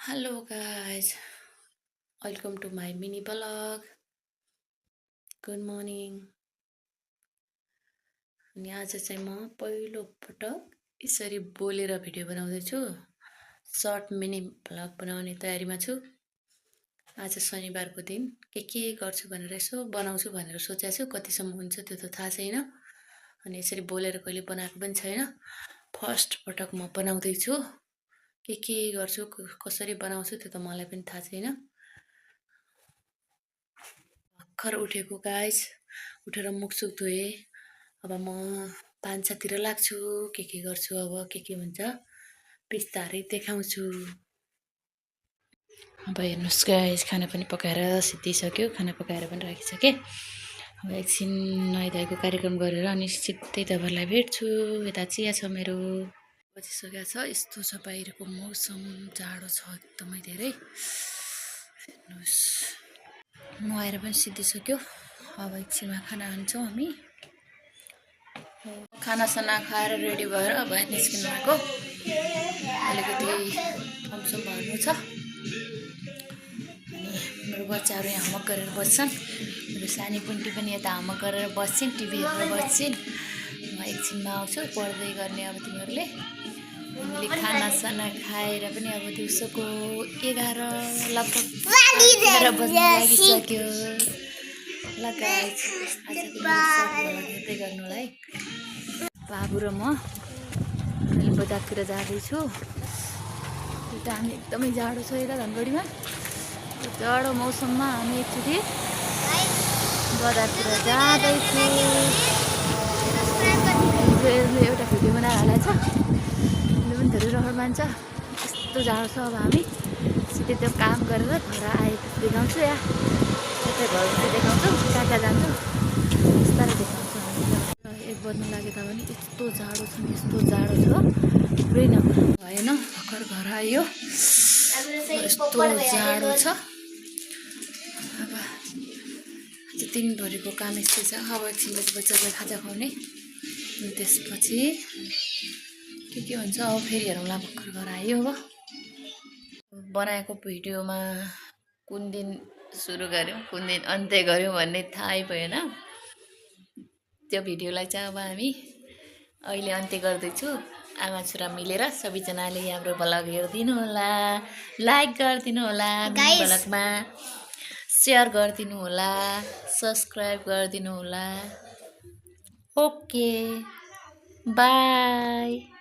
Hello guys, welcome to my mini vlog. Good morning. अनि आज चाहिँ म पहिलो पटक यसरी बोलेर भिडियो बनाउँदैछु। सर्ट मिनी भ्लग बनाउने तयारीमा छु। आज शनिबारको दिन के गर्छु भनेर यसो बनाउँछु भनेर सोचेको छु। कतिसम्म हुन्छ त्यो त थाहा छैन। अनि यसरी बोलेर कहिले बनाएको पनि छैन। फर्स्ट पटक म बनाउँदैछु। के गर्छु कसरी बनाउँछु त्यो त मलाई पनि थाहा छैन। भर्खर उठेको गाइस, उठेर मुखसुख धोएँ। अब म भान्सातिर लाग्छु। के गर्छु अब के हुन्छ बिस्तारै देखाउँछु। अब हेर्नुहोस् गाइस, खाना पनि पकाएर सिद्धिसक्यो। खाना पकाएर पनि राखिसकेँ। अब एकछिन नुहाइधुवाइको कार्यक्रम गरेर अनि सिधै तपाईँहरूलाई भेट्छु। यता चिया छ मेरो। बजिसकेको छ। यस्तो छ बाहिरको मौसम, जाडो छ एकदमै धेरै। हेर्नुहोस्, नुहाएर पनि सिद्धिसक्यो। अब एकछिनमा खाना खान्छौँ हामी। खानासाना खाएर रेडी भएर अब निस्किनु आएको। अलिकति फमसम भर्नु छ। अनि मेरो बच्चाहरू यहाँ होमवर्क गरेर बस्छन्। मेरो सानी पुन्टी पनि यता होमवर्क गरेर बस्छिन्, टिभी हेरेर बस्छिन्। म एकछिनमा आउँछु पढ्दै गर्ने। अब तिमीहरूले हामीले खानासाना खाएर पनि अब दिउँसोको 11 लगभग 11 बज्न लागिसक्यो। ल गाइस, आजको हेर्दै गर्नुलाई। बाबु र म अहिले बजारतिर जाँदैछु। यता हामी एकदमै जाडो छ यता धनगढीमा। जाडो मौसममा हामी एकचोटि बजारतिर जाँदैछु। एउटा भिडियो बनाएर हालेको छ। उसले पनि धेरै रहर मान्छ। यस्तो जाडो छ। अब हामी सिधै त्यो काम गरेर घर आएपछि देखाउँछु। या यतै घर देखाउँछु, कहाँ जान्छु बिस्तारै देखाउँछु। 1 बज्न लाग्यो तापनि यस्तो जाडो छ, यस्तो जाडो छ पुरै भएन। भर्खर घर आयो, यस्तो जाडो छ। अब आज दिनभरिको काम यस्तै छ। अब एकछिनपछि बच्चालाई खाजा खुवाउने, त्यसपछि के हुन्छ अब फेरि हेरौँला। भर्खर घर आयो। अब बनाएको भिडियोमा कुन दिन सुरु गऱ्यौँ कुन दिन अन्त्य गऱ्यौँ भन्ने थाहै भएन। त्यो भिडियोलाई चाहिँ अब हामी अहिले अन्त्य गर्दैछु। आमा छोरा मिलेर सबैजनाले हाम्रो भ्लग हेरिदिनु होला, लाइक गरिदिनु होला, भ्लगमा सेयर गरिदिनु होला, सब्सक्राइब गरिदिनु होला। Okay, by.